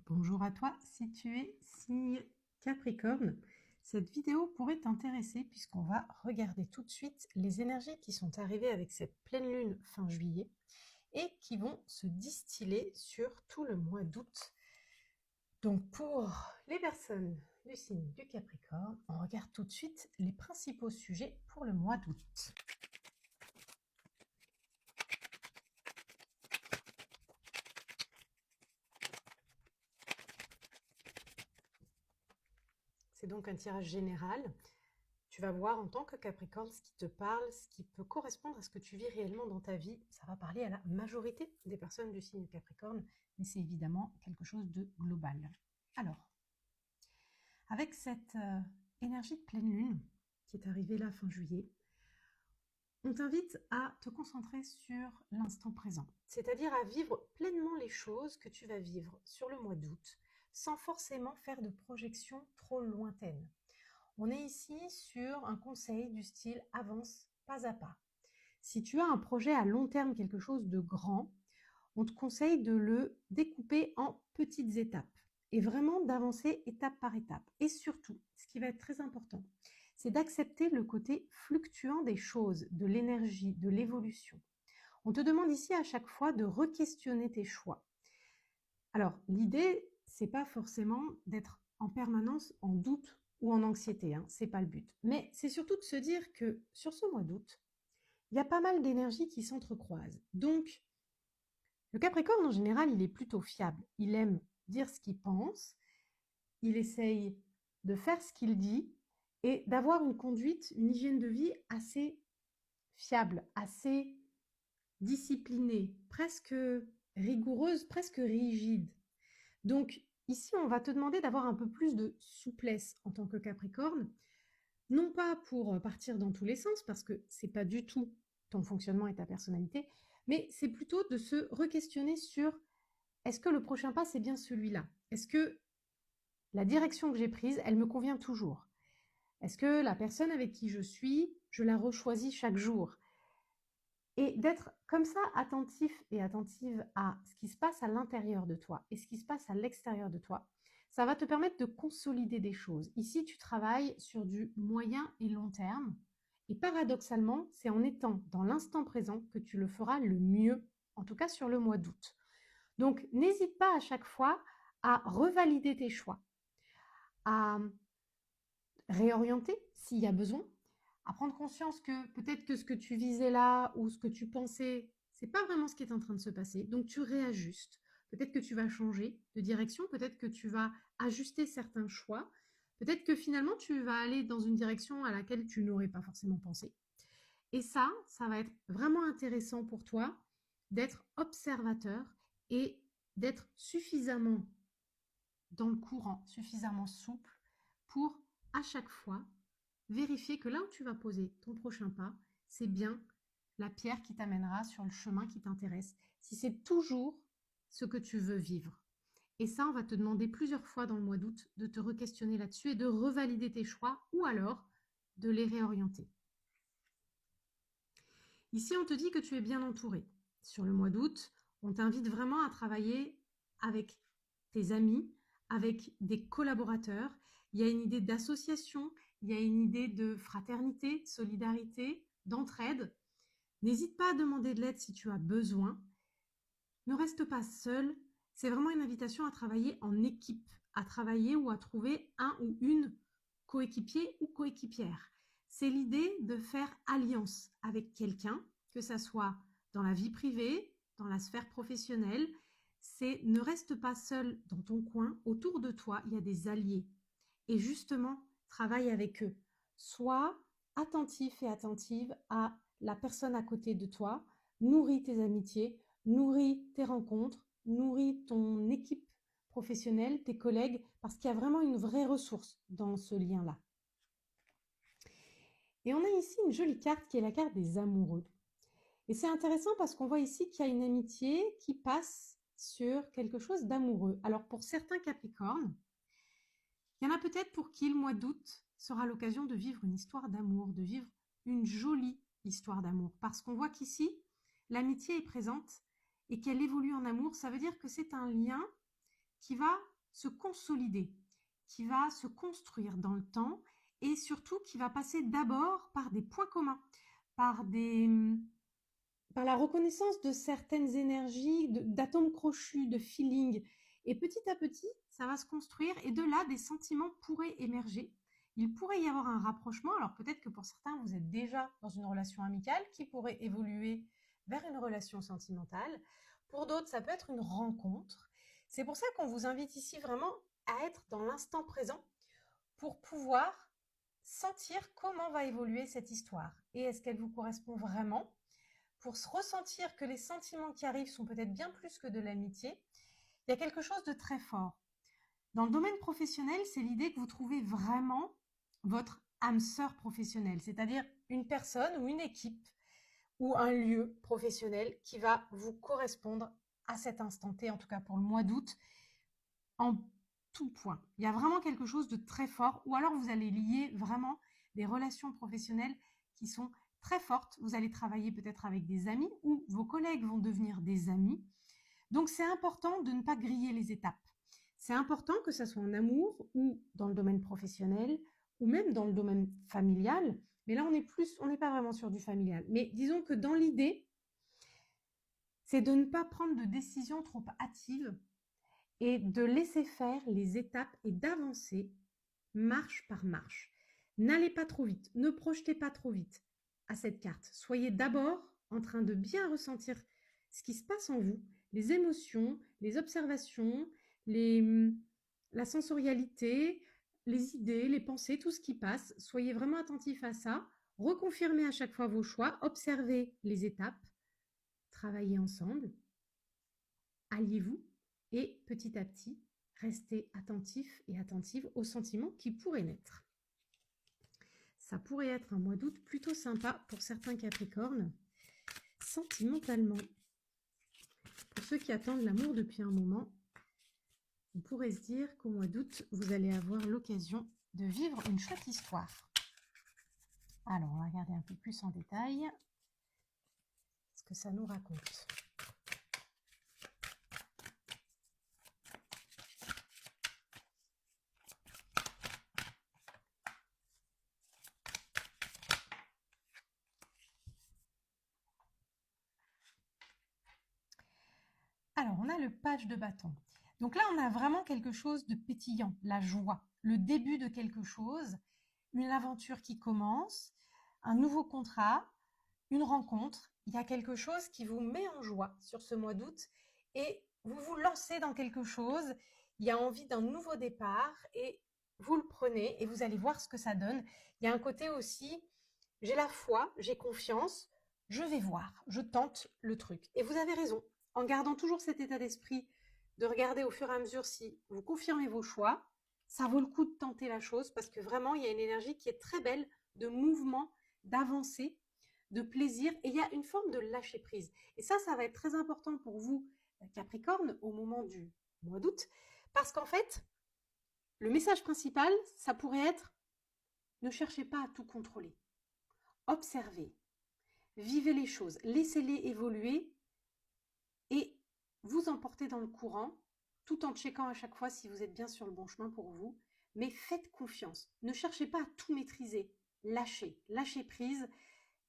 Bonjour à toi, si tu es signe Capricorne, cette vidéo pourrait t'intéresser puisqu'on va regarder tout de suite les énergies qui sont arrivées avec cette pleine lune fin juillet et qui vont se distiller sur tout le mois d'août. Donc pour les personnes du signe du Capricorne, on regarde tout de suite les principaux sujets pour le mois d'août. C'est donc un tirage général. Tu vas voir en tant que Capricorne ce qui te parle, ce qui peut correspondre à ce que tu vis réellement dans ta vie. Ça va parler à la majorité des personnes du signe Capricorne, mais c'est évidemment quelque chose de global. Alors, avec cette énergie de pleine lune qui est arrivée là fin juillet, on t'invite à te concentrer sur l'instant présent, c'est-à-dire à vivre pleinement les choses que tu vas vivre sur le mois d'août, sans forcément faire de projections trop lointaines. On est ici sur un conseil du style avance pas à pas. Si tu as un projet à long terme, quelque chose de grand, on te conseille de le découper en petites étapes et vraiment d'avancer étape par étape. Et surtout, ce qui va être très important, c'est d'accepter le côté fluctuant des choses, de l'énergie, de l'évolution. On te demande ici à chaque fois de re-questionner tes choix. Alors, l'idée, c'est pas forcément d'être en permanence en doute ou en anxiété, hein, c'est pas le but. Mais c'est surtout de se dire que sur ce mois d'août, il y a pas mal d'énergies qui s'entrecroisent. Donc, le Capricorne, en général, il est plutôt fiable. Il aime dire ce qu'il pense, il essaye de faire ce qu'il dit et d'avoir une conduite, une hygiène de vie assez fiable, assez disciplinée, presque rigoureuse, presque rigide. Donc, ici, on va te demander d'avoir un peu plus de souplesse en tant que Capricorne, non pas pour partir dans tous les sens, parce que c'est pas du tout ton fonctionnement et ta personnalité, mais c'est plutôt de se re-questionner sur est-ce que le prochain pas, c'est bien celui-là? Est-ce que la direction que j'ai prise, elle me convient toujours? Est-ce que la personne avec qui je suis, je la rechoisis chaque jour? Et d'être comme ça attentif et attentive à ce qui se passe à l'intérieur de toi et ce qui se passe à l'extérieur de toi, ça va te permettre de consolider des choses. Ici, tu travailles sur du moyen et long terme. Et paradoxalement, c'est en étant dans l'instant présent que tu le feras le mieux, en tout cas sur le mois d'août. Donc, n'hésite pas à chaque fois à revalider tes choix, à réorienter s'il y a besoin, à prendre conscience que peut-être que ce que tu visais là ou ce que tu pensais, c'est pas vraiment ce qui est en train de se passer. Donc tu réajustes. Peut-être que tu vas changer de direction, peut-être que tu vas ajuster certains choix, peut-être que finalement tu vas aller dans une direction à laquelle tu n'aurais pas forcément pensé. Et ça va être vraiment intéressant pour toi d'être observateur et d'être suffisamment dans le courant, suffisamment souple pour à chaque fois vérifier que là où tu vas poser ton prochain pas, c'est bien la pierre qui t'amènera sur le chemin qui t'intéresse, si c'est toujours ce que tu veux vivre. Et ça, on va te demander plusieurs fois dans le mois d'août de te re-questionner là-dessus et de revalider tes choix ou alors de les réorienter. Ici, on te dit que tu es bien entouré. Sur le mois d'août, on t'invite vraiment à travailler avec tes amis, avec des collaborateurs. Il y a une idée d'association, il y a une idée de fraternité, de solidarité, d'entraide. N'hésite pas à demander de l'aide si tu as besoin. Ne reste pas seul. C'est vraiment une invitation à travailler en équipe, à travailler ou à trouver un ou une coéquipier ou coéquipière. C'est l'idée de faire alliance avec quelqu'un, que ça soit dans la vie privée, dans la sphère professionnelle. C'est ne reste pas seul dans ton coin. Autour de toi, il y a des alliés. Et justement, travaille avec eux. Sois attentif et attentive à la personne à côté de toi. Nourris tes amitiés, nourris tes rencontres, nourris ton équipe professionnelle, tes collègues, parce qu'il y a vraiment une vraie ressource dans ce lien-là. Et on a ici une jolie carte qui est la carte des amoureux. Et c'est intéressant parce qu'on voit ici qu'il y a une amitié qui passe sur quelque chose d'amoureux. Alors pour certains Capricornes, il y en a peut-être pour qui le mois d'août sera l'occasion de vivre une histoire d'amour, de vivre une jolie histoire d'amour. Parce qu'on voit qu'ici, l'amitié est présente et qu'elle évolue en amour. Ça veut dire que c'est un lien qui va se consolider, qui va se construire dans le temps et surtout qui va passer d'abord par des points communs, par la reconnaissance de certaines énergies, d'atomes crochus, de feeling. Et petit à petit, ça va se construire et de là, des sentiments pourraient émerger. Il pourrait y avoir un rapprochement. Alors peut-être que pour certains, vous êtes déjà dans une relation amicale qui pourrait évoluer vers une relation sentimentale. Pour d'autres, ça peut être une rencontre. C'est pour ça qu'on vous invite ici vraiment à être dans l'instant présent pour pouvoir sentir comment va évoluer cette histoire. Et est-ce qu'elle vous correspond vraiment? Pour se ressentir que les sentiments qui arrivent sont peut-être bien plus que de l'amitié, il y a quelque chose de très fort. Dans le domaine professionnel, c'est l'idée que vous trouvez vraiment votre âme sœur professionnelle, c'est-à-dire une personne ou une équipe ou un lieu professionnel qui va vous correspondre à cet instant T, en tout cas pour le mois d'août, en tout point. Il y a vraiment quelque chose de très fort, ou alors vous allez lier vraiment des relations professionnelles qui sont très fortes. Vous allez travailler peut-être avec des amis ou vos collègues vont devenir des amis. Donc c'est important de ne pas griller les étapes. C'est important que ça soit en amour ou dans le domaine professionnel ou même dans le domaine familial. Mais là, on n'est pas vraiment sur du familial. Mais disons que dans l'idée, c'est de ne pas prendre de décisions trop hâtives et de laisser faire les étapes et d'avancer marche par marche. N'allez pas trop vite, ne projetez pas trop vite à cette carte. Soyez d'abord en train de bien ressentir ce qui se passe en vous, les émotions, les observations, la sensorialité, les idées, les pensées, tout ce qui passe. Soyez vraiment attentif à ça. Reconfirmez à chaque fois vos choix, observez les étapes, travaillez ensemble, alliez-vous et petit à petit, restez attentif et attentive aux sentiments qui pourraient naître. Ça pourrait être un mois d'août plutôt sympa pour certains Capricornes, sentimentalement. Pour ceux qui attendent l'amour depuis un moment, on pourrait se dire qu'au mois d'août, vous allez avoir l'occasion de vivre une chouette histoire. Alors, on va regarder un peu plus en détail ce que ça nous raconte. Alors, on a le page de bâton. Donc là, on a vraiment quelque chose de pétillant, la joie, le début de quelque chose, une aventure qui commence, un nouveau contrat, une rencontre. Il y a quelque chose qui vous met en joie sur ce mois d'août et vous vous lancez dans quelque chose. Il y a envie d'un nouveau départ et vous le prenez et vous allez voir ce que ça donne. Il y a un côté aussi, j'ai la foi, j'ai confiance, je vais voir, je tente le truc. Et vous avez raison, en gardant toujours cet état d'esprit de regarder au fur et à mesure si vous confirmez vos choix, ça vaut le coup de tenter la chose parce que vraiment, il y a une énergie qui est très belle de mouvement, d'avancée, de plaisir et il y a une forme de lâcher prise. Et ça va être très important pour vous, Capricorne, au moment du mois d'août parce qu'en fait, le message principal, ça pourrait être ne cherchez pas à tout contrôler. Observez, vivez les choses, laissez-les évoluer et vous emportez dans le courant tout en checkant à chaque fois si vous êtes bien sur le bon chemin pour vous. Mais faites confiance. Ne cherchez pas à tout maîtriser. Lâchez prise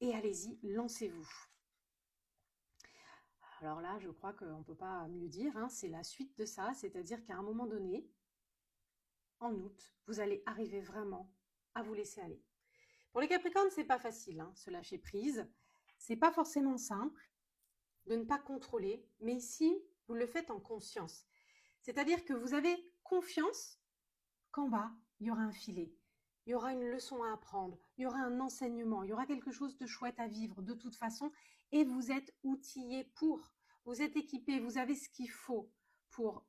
et allez-y, lancez-vous. Alors là, je crois qu'on ne peut pas mieux dire, hein, c'est la suite de ça, c'est-à-dire qu'à un moment donné, en août, vous allez arriver vraiment à vous laisser aller. Pour les Capricornes, c'est pas facile, hein, ce lâcher prise. C'est pas forcément simple de ne pas contrôler, mais ici, vous le faites en conscience. C'est-à-dire que vous avez confiance qu'en bas, il y aura un filet, il y aura une leçon à apprendre, il y aura un enseignement, il y aura quelque chose de chouette à vivre de toute façon, et vous êtes outillé pour, vous êtes équipé, vous avez ce qu'il faut pour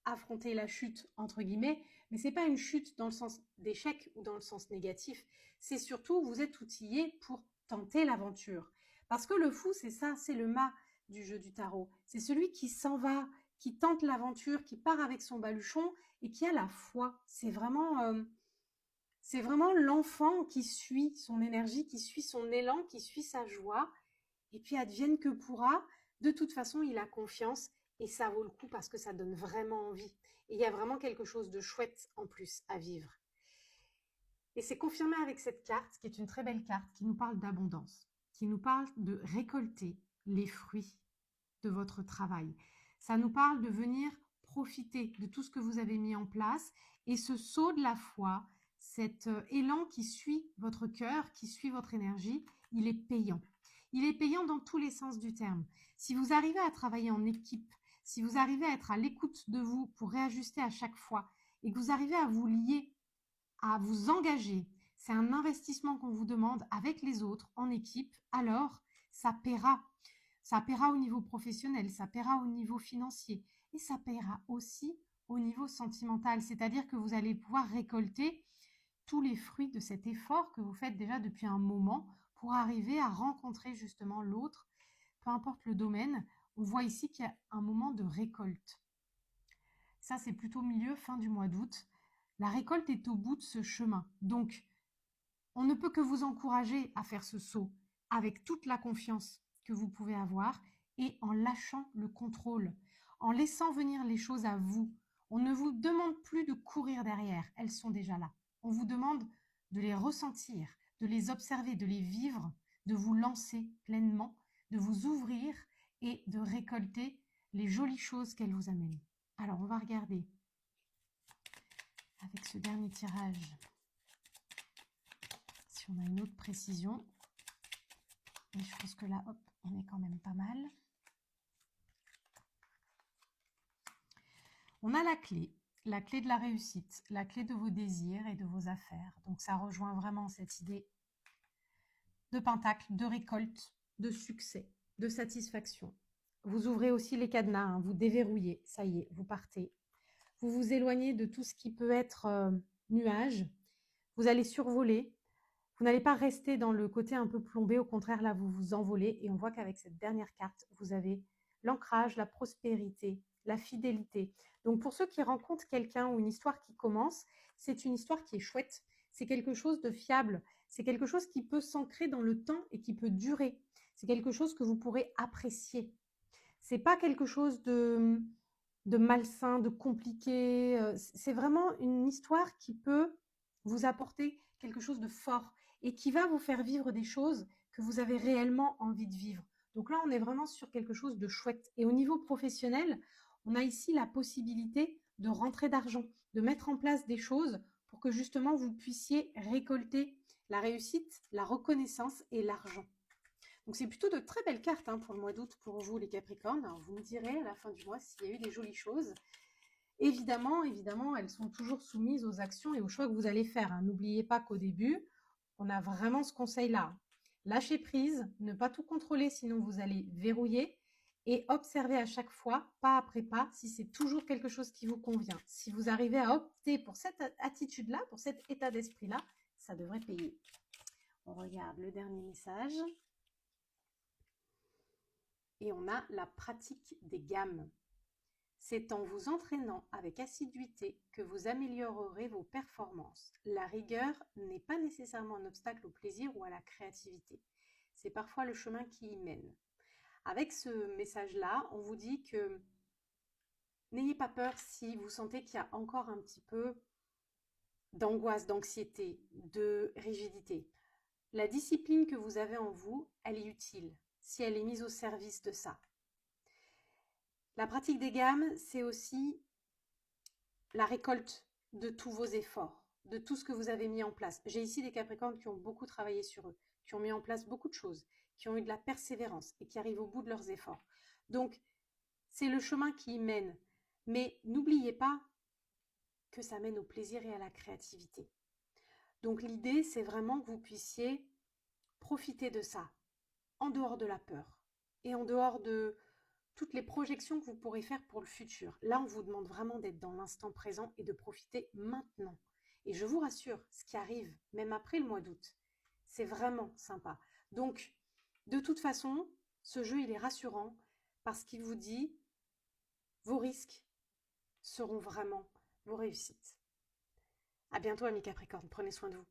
affronter la chute, entre guillemets, mais c'est pas une chute dans le sens d'échec ou dans le sens négatif, c'est surtout vous êtes outillé pour tenter l'aventure. Parce que le fou, c'est ça, c'est le mât du jeu du tarot. C'est celui qui s'en va, qui tente l'aventure, qui part avec son baluchon et qui a la foi. C'est vraiment l'enfant qui suit son énergie, qui suit son élan, qui suit sa joie. Et puis advienne que pourra, de toute façon, il a confiance Et ça vaut le coup parce que ça donne vraiment envie. Et il y a vraiment quelque chose de chouette en plus à vivre. Et c'est confirmé avec cette carte, qui est une très belle carte, qui nous parle d'abondance, qui nous parle de récolter les fruits de votre travail. Ça nous parle de venir profiter de tout ce que vous avez mis en place et ce saut de la foi, cet élan qui suit votre cœur, qui suit votre énergie, il est payant. Il est payant dans tous les sens du terme. Si vous arrivez à travailler en équipe, si vous arrivez à être à l'écoute de vous pour réajuster à chaque fois et que vous arrivez à vous lier, à vous engager, c'est un investissement qu'on vous demande avec les autres en équipe, alors ça paiera. Ça paiera au niveau professionnel, ça paiera au niveau financier et ça paiera aussi au niveau sentimental, c'est-à-dire que vous allez pouvoir récolter tous les fruits de cet effort que vous faites déjà depuis un moment pour arriver à rencontrer justement l'autre, peu importe le domaine. On voit ici qu'il y a un moment de récolte. Ça, c'est plutôt milieu, fin du mois d'août. La récolte est au bout de ce chemin. Donc, on ne peut que vous encourager à faire ce saut avec toute la confiance que vous pouvez avoir et en lâchant le contrôle, en laissant venir les choses à vous. On ne vous demande plus de courir derrière, elles sont déjà là. On vous demande de les ressentir, de les observer, de les vivre, de vous lancer pleinement, de vous ouvrir et de récolter les jolies choses qu'elles vous amènent. Alors, on va regarder avec ce dernier tirage si on a une autre précision. Et je pense que là, hop, on est quand même pas mal. On a la clé de la réussite, la clé de vos désirs et de vos affaires. Donc ça rejoint vraiment cette idée de pentacle, de récolte, de succès, de satisfaction. Vous ouvrez aussi les cadenas, hein, vous déverrouillez, ça y est, vous partez. Vous vous éloignez de tout ce qui peut être nuage. Vous allez survoler. Vous n'allez pas rester dans le côté un peu plombé, au contraire, là, vous vous envolez. Et on voit qu'avec cette dernière carte, vous avez l'ancrage, la prospérité, la fidélité. Donc, pour ceux qui rencontrent quelqu'un ou une histoire qui commence, c'est une histoire qui est chouette. C'est quelque chose de fiable. C'est quelque chose qui peut s'ancrer dans le temps et qui peut durer. C'est quelque chose que vous pourrez apprécier. C'est pas quelque chose de malsain, de compliqué. C'est vraiment une histoire qui peut vous apporter quelque chose de fort et qui va vous faire vivre des choses que vous avez réellement envie de vivre. Donc là, on est vraiment sur quelque chose de chouette. Et au niveau professionnel, on a ici la possibilité de rentrer d'argent, de mettre en place des choses pour que justement vous puissiez récolter la réussite, la reconnaissance et l'argent. Donc c'est plutôt de très belles cartes hein, pour le mois d'août pour vous les Capricornes. Alors vous me direz à la fin du mois s'il y a eu des jolies choses. Évidemment, elles sont toujours soumises aux actions et aux choix que vous allez faire. Hein. N'oubliez pas qu'au début, on a vraiment ce conseil-là. Lâcher prise, ne pas tout contrôler, sinon vous allez verrouiller et observer à chaque fois, pas après pas, si c'est toujours quelque chose qui vous convient. Si vous arrivez à opter pour cette attitude-là, pour cet état d'esprit-là, ça devrait payer. On regarde le dernier message. Et on a la pratique des gammes. C'est en vous entraînant avec assiduité que vous améliorerez vos performances. La rigueur n'est pas nécessairement un obstacle au plaisir ou à la créativité. C'est parfois le chemin qui y mène. Avec ce message-là, on vous dit que n'ayez pas peur si vous sentez qu'il y a encore un petit peu d'angoisse, d'anxiété, de rigidité. La discipline que vous avez en vous, elle est utile si elle est mise au service de ça. La pratique des gammes, c'est aussi la récolte de tous vos efforts, de tout ce que vous avez mis en place. J'ai ici des Capricornes qui ont beaucoup travaillé sur eux, qui ont mis en place beaucoup de choses, qui ont eu de la persévérance et qui arrivent au bout de leurs efforts. Donc, c'est le chemin qui y mène. Mais n'oubliez pas que ça mène au plaisir et à la créativité. Donc, l'idée, c'est vraiment que vous puissiez profiter de ça, en dehors de la peur et en dehors de toutes les projections que vous pourrez faire pour le futur. Là, on vous demande vraiment d'être dans l'instant présent et de profiter maintenant. Et je vous rassure, ce qui arrive, même après le mois d'août, c'est vraiment sympa. Donc, de toute façon, ce jeu, il est rassurant parce qu'il vous dit vos risques seront vraiment vos réussites. À bientôt, amis Capricorne. Prenez soin de vous.